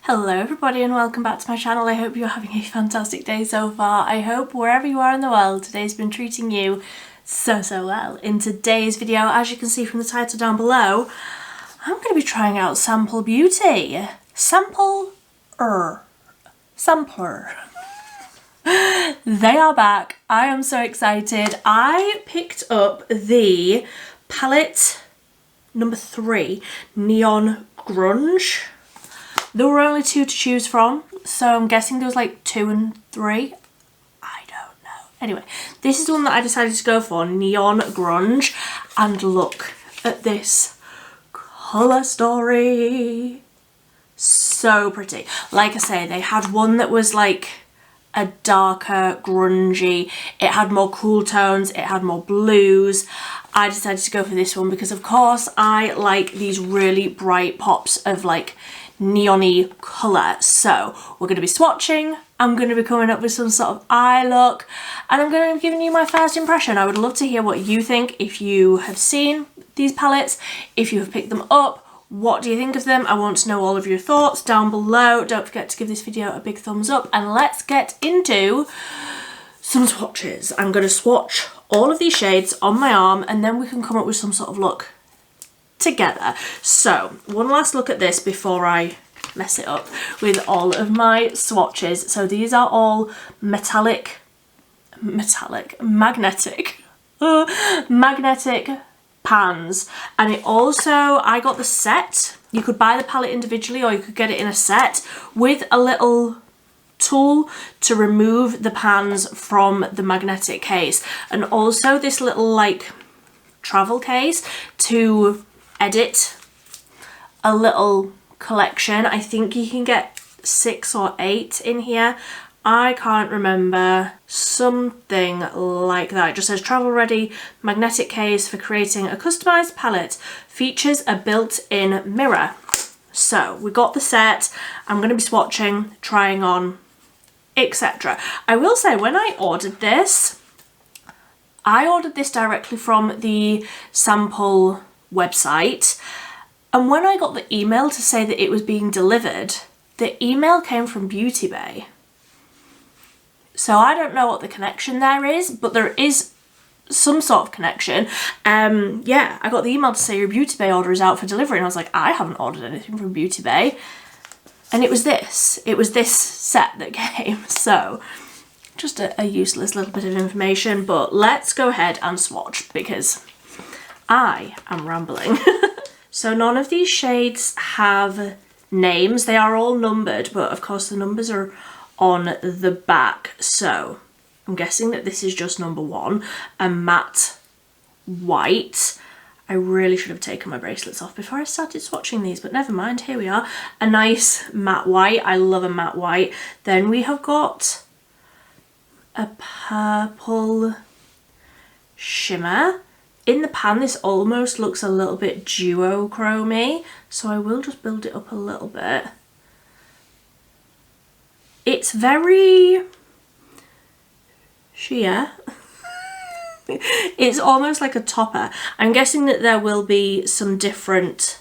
Hello everybody and welcome back to my channel. I hope you're having a fantastic day so far. I hope wherever you are in the world, today's been treating you so well. In today's video, as you can see from the title down below, I'm going to be trying out Samplr Beauty. Samplr. They are back. I am so excited. I picked up the palette number 3, Neon Grunge. There were only 2 to choose from, so I'm guessing there was like 2 and 3. I don't know. Anyway, this is the one that I decided to go for, Neon Grunge. And look at this colour story. So pretty. Like I say, they had one that was like a darker grungy. It had more cool tones. It had more blues. I decided to go for this one because, of course, I like these really bright pops of like neon-y colour. So we're going to be swatching, I'm going to be coming up with some sort of eye look, and I'm going to be giving you my first impression. I would love to hear what you think, if you have seen these palettes, if you have picked them up, what do you think of them? I want to know all of your thoughts down below. Don't forget to give this video a big thumbs up, and let's get into some swatches. I'm going to swatch all of these shades on my arm and then we can come up with some sort of look together. So one last look at this before I mess it up with all of my swatches. So these are all magnetic pans, and it also, I got the set. You could buy the palette individually or you could get it in a set with a little tool to remove the pans from the magnetic case, and also this little like travel case to edit a little collection. I think you can get 6 or 8 in here. I can't remember, something like that. It just says travel ready magnetic case for creating a customized palette, features a built-in mirror. So we got the set. I'm going to be swatching, trying on, etc. I will say, when I ordered this directly from the Samplr website, and when I got the email to say that it was being delivered, the email came from Beauty Bay. So I don't know what the connection there is, but there is some sort of connection. Yeah, I got the email to say your Beauty Bay order is out for delivery, and I was like, I haven't ordered anything from Beauty Bay. And it was this set that came. So just a useless little bit of information, but let's go ahead and swatch because I am rambling. So none of these shades have names. They are all numbered, but of course the numbers are on the back. So I'm guessing that this is just number 1, a matte white. I really should have taken my bracelets off before I started swatching these, but never mind, here we are. A nice matte white. I love a matte white. Then we have got a purple shimmer. In the pan, this almost looks a little bit duochromy, so I will just build it up a little bit. It's very sheer. It's almost like a topper. I'm guessing that there will be some different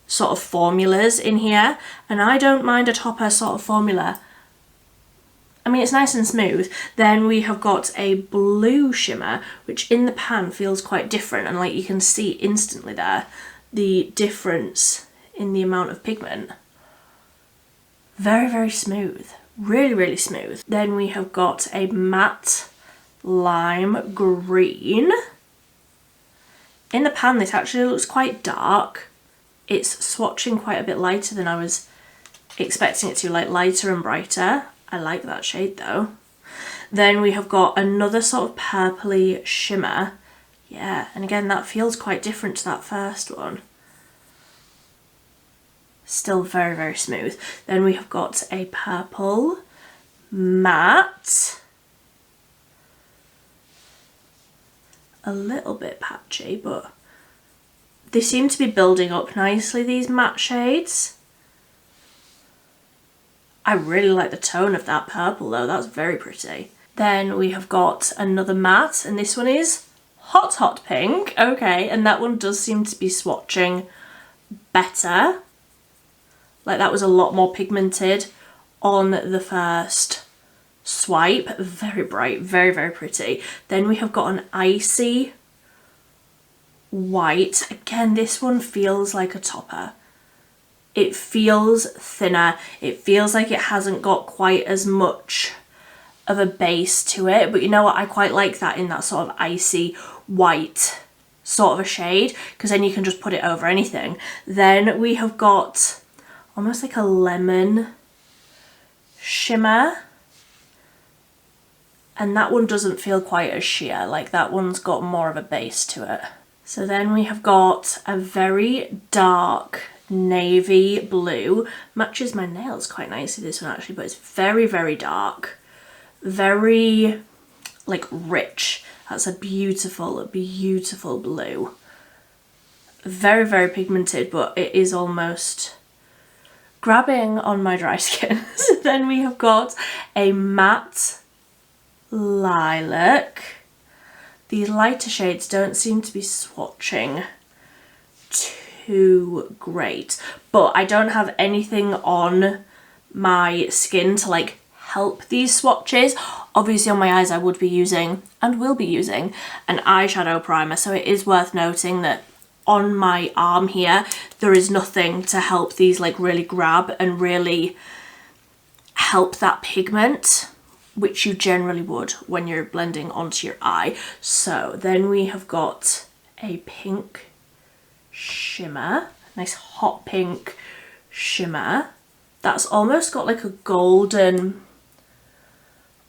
sort of formulas in here, and I don't mind a topper sort of formula. I mean, it's nice and smooth. Then we have got a blue shimmer, which in the pan feels quite different, and like you can see instantly there, the difference in the amount of pigment. Very smooth. Really smooth. Then we have got a matte lime green. In the pan, this actually looks quite dark. It's swatching quite a bit lighter than I was expecting it to, like lighter and brighter. I like that shade though. Then we have got another sort of purpley shimmer. Yeah, and again, that feels quite different to that first one. Still very smooth. Then we have got a purple matte. A little bit patchy, but they seem to be building up nicely, these matte shades. I really like the tone of that purple though, that's very pretty. Then we have got another matte, and this one is hot pink. Okay, and that one does seem to be swatching better. Like that was a lot more pigmented on the first swipe. Very bright, very, very pretty. Then we have got an icy white. Again, this one feels like a topper. It feels thinner. It feels like it hasn't got quite as much of a base to it, but you know what, I quite like that in that sort of icy white sort of a shade, because then you can just put it over anything. Then we have got almost like a lemon shimmer, and that one doesn't feel quite as sheer, like that one's got more of a base to it. So then we have got a very dark navy blue, matches my nails quite nicely this one actually, but it's very, very dark, very like rich. That's a beautiful, beautiful blue. Very, very pigmented, but it is almost grabbing on my dry skin. So then we have got a matte lilac. These lighter shades don't seem to be swatching too great, but I don't have anything on my skin to like help these swatches. Obviously on my eyes I would be using and will be using an eyeshadow primer, so it is worth noting that on my arm here there is nothing to help these like really grab and really help that pigment, which you generally would when you're blending onto your eye. So then we have got a pink shimmer, nice hot pink shimmer that's almost got like a golden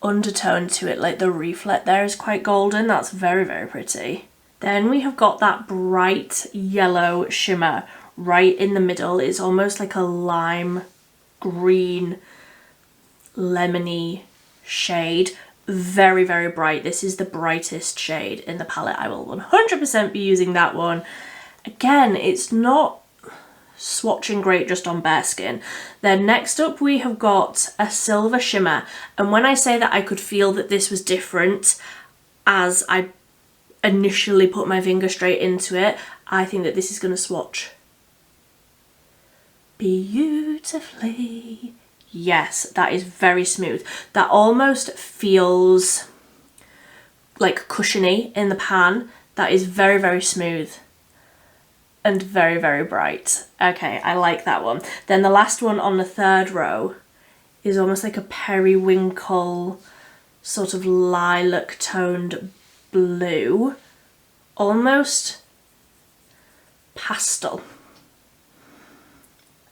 undertone to it, like the reflet there is quite golden. That's very, very pretty. Then we have got that bright yellow shimmer right in the middle. It's almost like a lime green lemony shade. Very, very bright. This is the brightest shade in the palette. I will 100% be using that one. Again, it's not swatching great just on bare skin. Then next up we have got a silver shimmer, and when I say that I could feel that this was different as I initially put my finger straight into it, I think that this is going to swatch beautifully. Yes, that is very smooth. That almost feels like cushiony in the pan. That is very, very smooth and very, very bright. Okay, I like that one. Then the last one on the third row is almost like a periwinkle sort of lilac toned blue, almost pastel.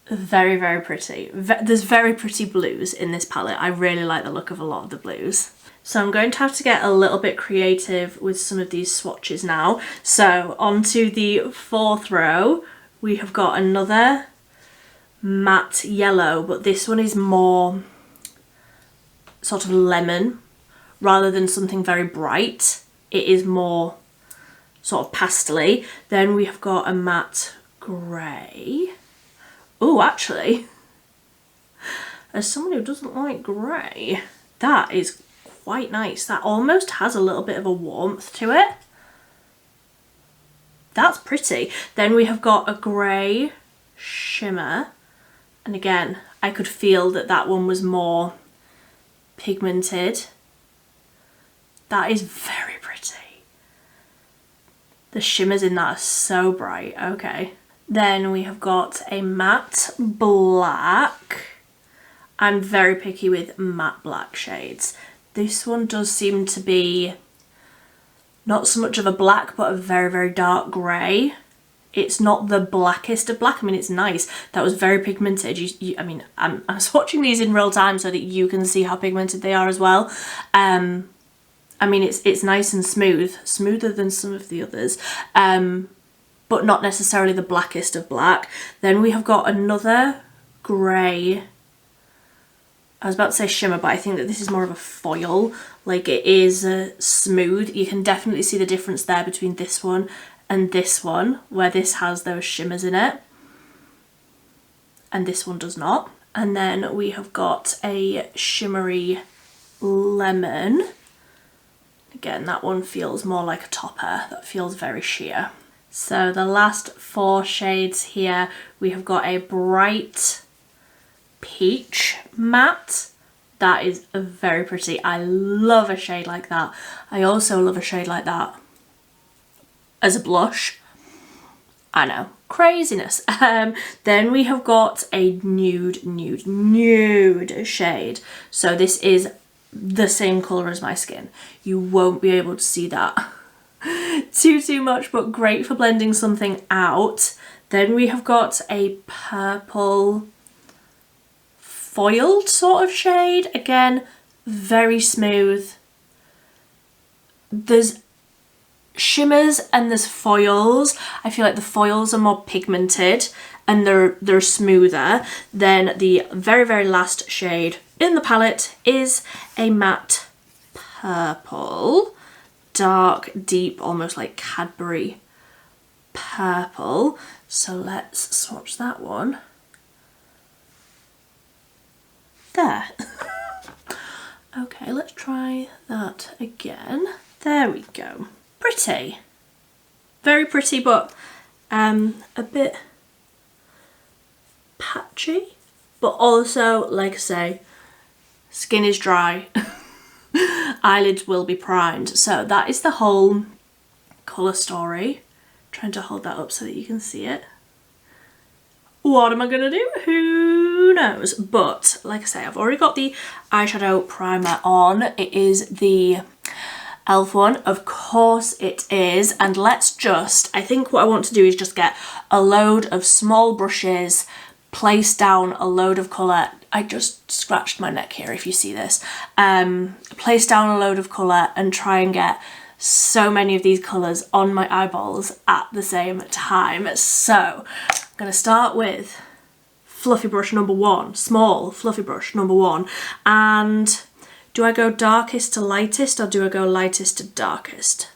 Very, very pretty. There's very pretty blues in this palette. I really like the look of a lot of the blues. So I'm going to have to get a little bit creative with some of these swatches now. So onto the fourth row, we have got another matte yellow, but this one is more sort of lemon rather than something very bright. It is more sort of pastel-y. Then we have got a matte grey. Oh, actually, as someone who doesn't like grey, that is quite nice. That almost has a little bit of a warmth to it. That's pretty. Then we have got a grey shimmer, and again I could feel that that one was more pigmented. That is very pretty. The shimmers in that are so bright. Okay. Then we have got a matte black. I'm very picky with matte black shades. This one does seem to be not so much of a black, but a very, very dark grey. It's not the blackest of black. I mean, it's nice. That was very pigmented. I mean, I'm swatching these in real time so that you can see how pigmented they are as well. I mean, it's nice and smooth, smoother than some of the others, but not necessarily the blackest of black. Then we have got another grey. I was about to say shimmer, but I think that this is more of a foil. Like, it is smooth. You can definitely see the difference there between this one and this one, where this has those shimmers in it and this one does not. And then we have got a shimmery lemon. Again, that one feels more like a topper. That feels very sheer. So the last four shades here, we have got a bright Peach Matte. That is very pretty. I love a shade like that. I also love a shade like that as a blush. I know, craziness. Then we have got a nude shade. So this is the same colour as my skin. You won't be able to see that too much, but great for blending something out. Then we have got a purple foiled sort of shade. Again, very smooth. There's shimmers and there's foils. I feel like the foils are more pigmented and they're smoother. Then the very last shade in the palette is a matte purple, dark, deep, almost like Cadbury purple. So let's swatch that one. There. Okay, let's try that again. There we go. Pretty. Very pretty, but a bit patchy. But also, like I say, skin is dry. Eyelids will be primed. So that is the whole colour story. Trying to hold that up so that you can see it. What am I gonna do? Who knows? But like I say, I've already got the eyeshadow primer on. It is the e.l.f. one, of course it is. And let's just, I think what I want to do is just get a load of small brushes, place down a load of colour. I just scratched my neck here if you see this. Place down a load of colour and try and get so many of these colours on my eyeballs at the same time. So I'm going to start with fluffy brush number one, small fluffy brush number one. And do I go darkest to lightest or do I go lightest to darkest?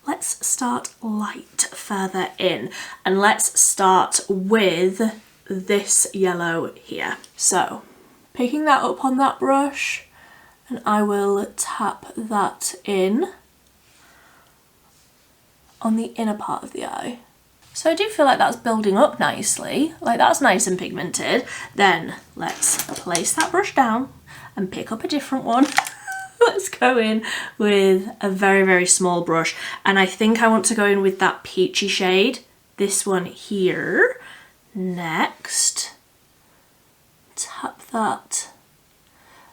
Let's start light further in and let's start with this yellow here. So picking that up on that brush, and I will tap that in on the inner part of the eye. So I do feel like that's building up nicely, like that's nice and pigmented. Then let's place that brush down and pick up a different one. Let's go in with a very small brush, and I think I want to go in with that peachy shade, this one here. Next, tap that.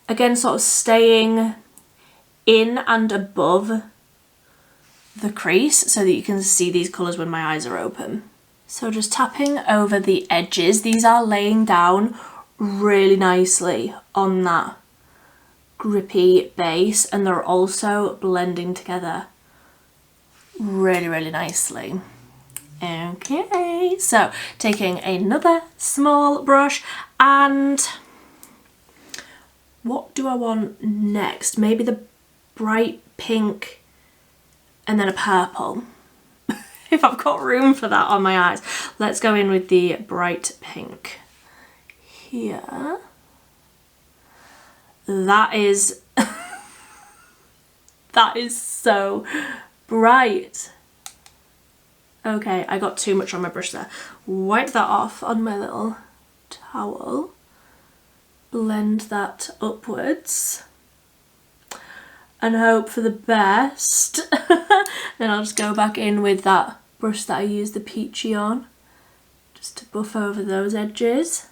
Again, sort of staying in and above the crease so that you can see these colours when my eyes are open. So just tapping over the edges. These are laying down really nicely on that grippy base, and they're also blending together really nicely. Okay, so taking another small brush, and what do I want next? Maybe the bright pink and then a purple. If I've got room for that on my eyes. Let's go in with the bright pink here. That is that is so bright. Okay, I got too much on my brush there. Wipe that off on my little towel. Blend that upwards and hope for the best. Then I'll just go back in with that brush that I used the peachy on, just to buff over those edges.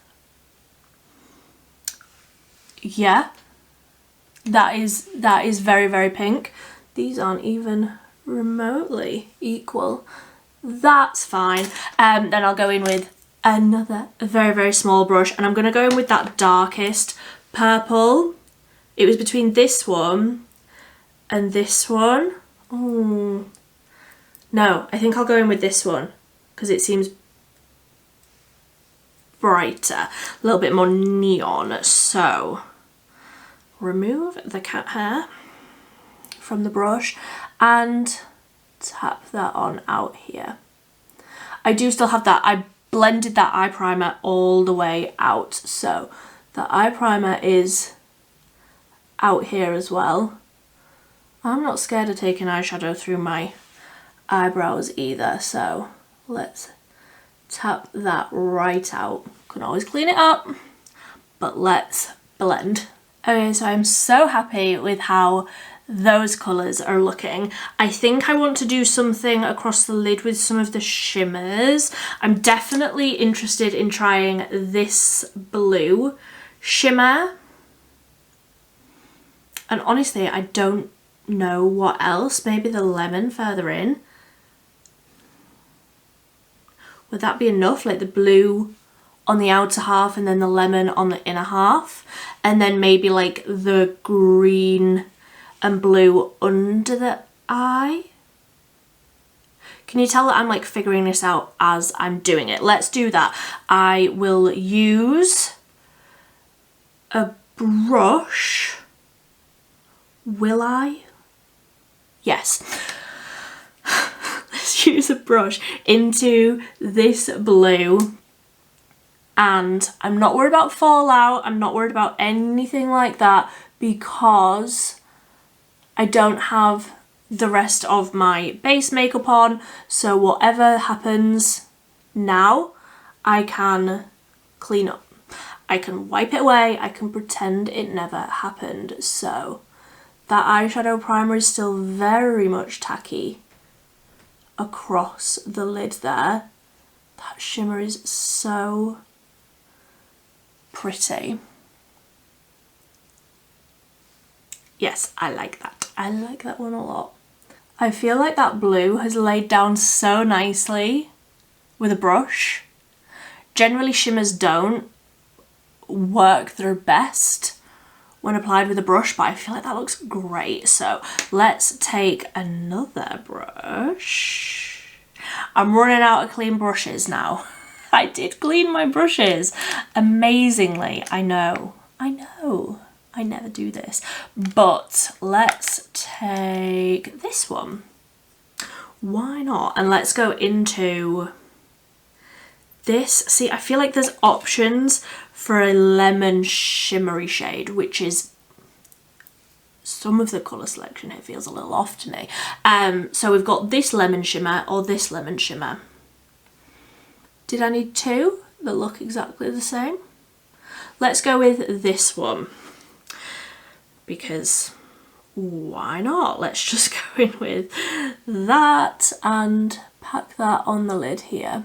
Yeah, that is very pink. These aren't even remotely equal. That's fine. Then I'll go in with another very small brush, and I'm going to go in with that darkest purple. It was between this one and this one. Oh no, I think I'll go in with this one because it seems brighter, a little bit more neon. So remove the cat hair from the brush and tap that on out here. I do still have that, I blended that eye primer all the way out, so the eye primer is out here as well. I'm not scared of taking eyeshadow through my eyebrows either, so let's tap that right out. Can always clean it up. but let's blend. Okay, so I'm so happy with how those colours are looking. I think I want to do something across the lid with some of the shimmers. I'm definitely interested in trying this blue shimmer. And honestly, I don't know what else. Maybe the lemon further in. Would that be enough? Like the blue on the outer half and then the lemon on the inner half. And then maybe like the green and blue under the eye. Can you tell that I'm like figuring this out as I'm doing it? Let's do that. I will use a brush. Will I? Yes. Let's use a brush into this blue. And I'm not worried about fallout. I'm not worried about anything like that because I don't have the rest of my base makeup on. So whatever happens now, I can clean up. I can wipe it away. I can pretend it never happened. So that eyeshadow primer is still very much tacky across the lid there. That shimmer is so pretty. Yes, I like that. I like that one a lot. I feel like that blue has laid down so nicely with a brush. Generally shimmers don't work their best when applied with a brush, but I feel like that looks great. So let's take another brush. I'm running out of clean brushes now. I did clean my brushes amazingly. I know. I never do this. But let's take this one. Why not? And let's go into this. See, I feel like there's options for a lemon shimmery shade, which is some of the colour selection here feels a little off to me. So we've got this lemon shimmer or this lemon shimmer. Did I need two that look exactly the same? Let's go with this one because why not? Let's just go in with that and pack that on the lid here.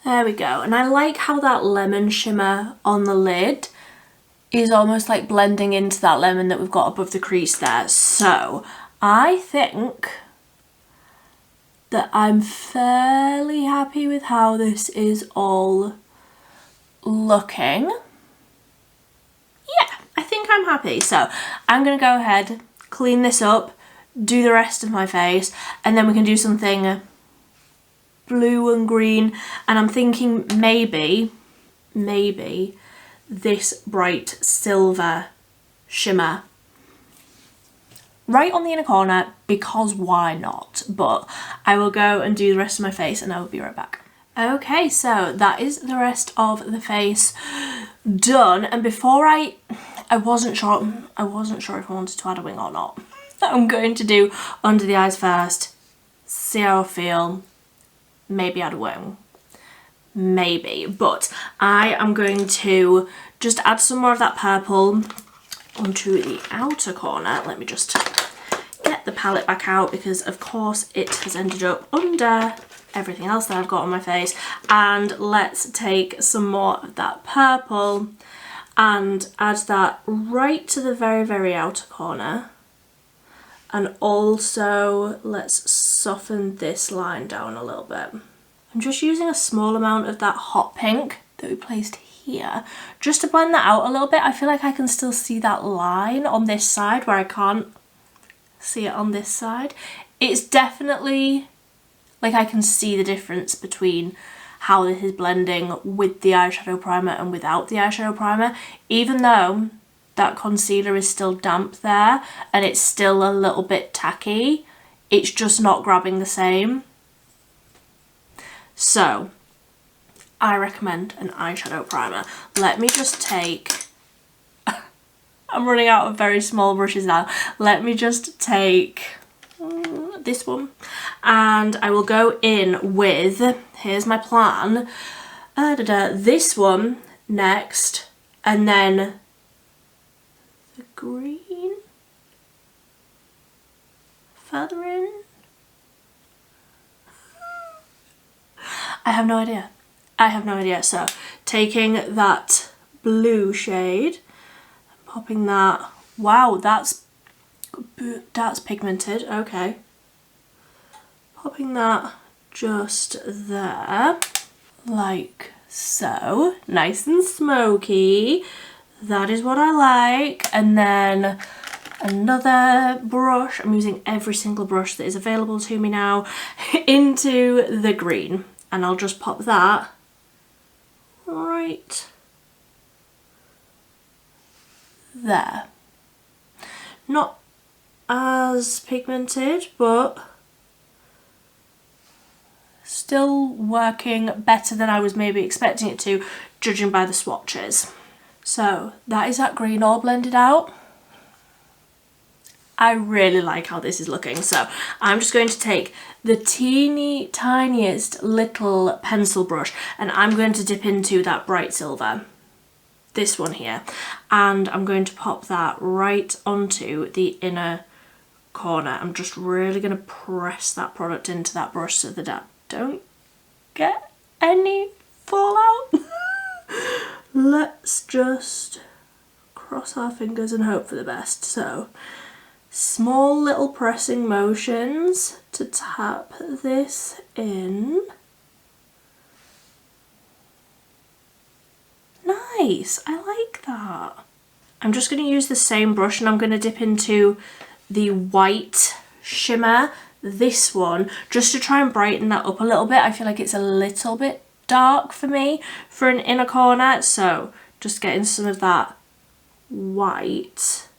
There we go. And I like how that lemon shimmer on the lid is almost like blending into that lemon that we've got above the crease there. So I think that I'm fairly happy with how this is all looking. Yeah, I think I'm happy. So I'm gonna go ahead, clean this up, do the rest of my face, and then we can do something blue and green. And I'm thinking maybe this bright silver shimmer right on the inner corner, because why not? But I will go and do the rest of my face and I will be right back. Okay, so that is the rest of the face done. And before I wasn't sure if I wanted to add a wing or not. I'm going to do under the eyes first, see how I feel, maybe add a wing. Maybe, but I am going to just add some more of that purple onto the outer corner. Let me just get the palette back out because of course it has ended up under everything else that I've got on my face. And let's take some more of that purple and add that right to the very, very outer corner. And also let's soften this line down a little bit. I'm just using a small amount of that hot pink that we placed here just to blend that out a little bit. I feel like I can still see that line on this side where I can't see it on this side. It's definitely like I can see the difference between how this is blending with the eyeshadow primer and without the eyeshadow primer, even though that concealer is still damp there and it's still a little bit tacky. It's just not grabbing the same. So I recommend an eyeshadow primer. Let me just take, I'm running out of very small brushes now. Let me just take this one and I will go in with, here's my plan, this one next, and then the green further in. I have no idea. I have no idea. So taking that blue shade, popping that. Wow, that's pigmented. Okay. Popping that just there, like so. Nice and smoky. That is what I like. And then another brush. I'm using every single brush that is available to me now into the green. And I'll just pop that right there. Not as pigmented, but still working better than I was maybe expecting it to, judging by the swatches. So that is that green all blended out. I really like how this is looking. So I'm just going to take the teeny tiniest little pencil brush and I'm going to dip into that bright silver, this one here, and I'm going to pop that right onto the inner corner. I'm just really going to press that product into that brush so that I don't get any fallout. Let's just cross our fingers and hope for the best. So small little pressing motions to tap this in. Nice, I like that. I'm just going to use the same brush and I'm going to dip into the white shimmer, this one, just to try and brighten that up a little bit. I feel like it's a little bit dark for me for an inner corner, so just getting some of that white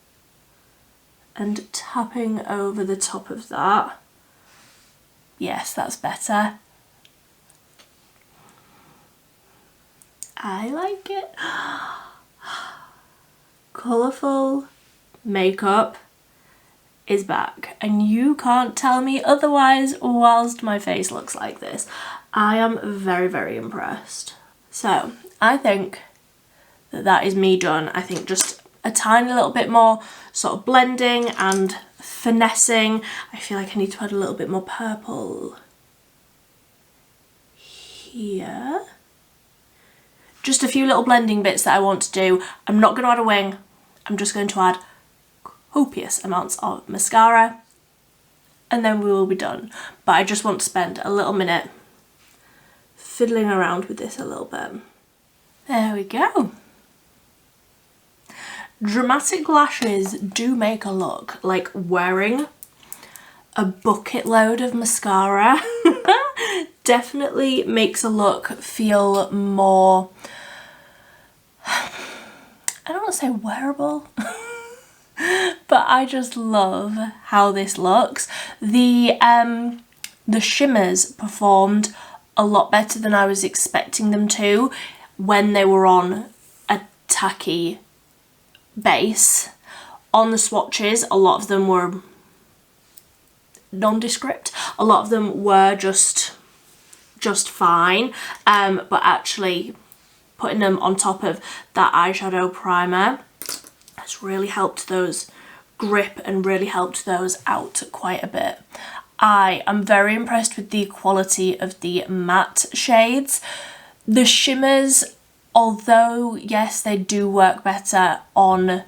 and tapping over the top of that. Yes, that's better. I like it. Colourful makeup is back and you can't tell me otherwise whilst my face looks like this. I am very, very impressed. So I think that that is me done. I think just a tiny little bit more sort of blending and finessing. I feel like I need to add a little bit more purple here. Just a few little blending bits that I want to do. I'm not going to add a wing. I'm just going to add copious amounts of mascara and then we will be done. But I just want to spend a little minute fiddling around with this a little bit. There we go. Dramatic lashes do make a look. Like wearing a bucket load of mascara definitely makes a look feel more, I don't want to say wearable, but I just love how this looks. The shimmers performed a lot better than I was expecting them to when they were on a tacky base. On the swatches, a lot of them were nondescript. A lot of them were just fine, but actually putting them on top of that eyeshadow primer has really helped those grip and really helped those out quite a bit. I am very impressed with the quality of the matte shades. The shimmers, although yes they do work better on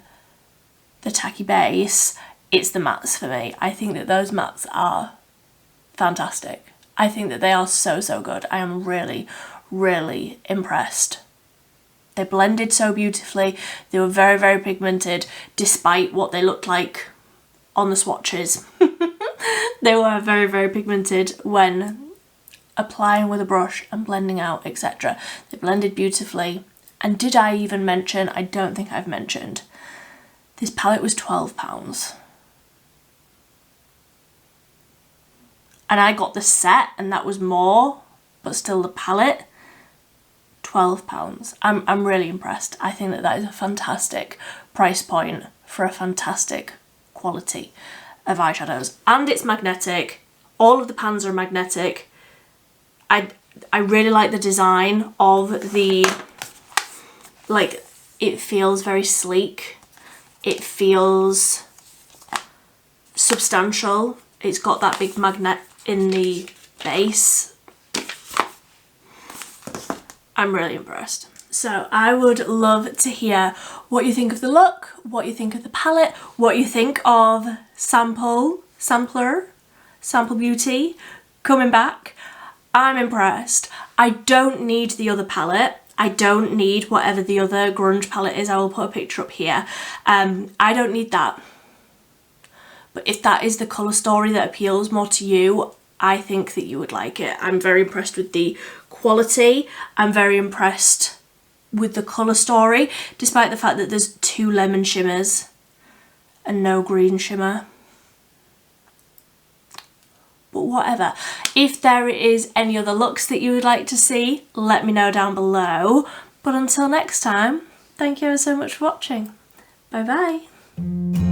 the tacky base, it's the mattes for me. I think that those mattes are fantastic. I think that they are so, so good. I am really, really impressed. They blended so beautifully. They were very, very pigmented despite what they looked like on the swatches. They were very, very pigmented when applying with a brush and blending out, etc. They blended beautifully. And did I even mention, I don't think I've mentioned, this palette was £12. And I got the set and that was more, but still the palette, £12. I'm really impressed. I think that that is a fantastic price point for a fantastic quality of eyeshadows. And it's magnetic. All of the pans are magnetic. I really like the design of the, like, it feels very sleek. It feels substantial. It's got that big magnet in the base. I'm really impressed. So I would love to hear what you think of the look, what you think of the palette, what you think of Samplr Beauty coming back. I'm impressed. I don't need the other palette. I don't need whatever the other grunge palette is. I will put a picture up here. I don't need that. But if that is the colour story that appeals more to you, I think that you would like it. I'm very impressed with the quality. I'm very impressed with the colour story, despite the fact that there's 2 lemon shimmers and no green shimmer. But whatever. If there is any other looks that you would like to see, let me know down below. But until next time, thank you so much for watching. Bye bye.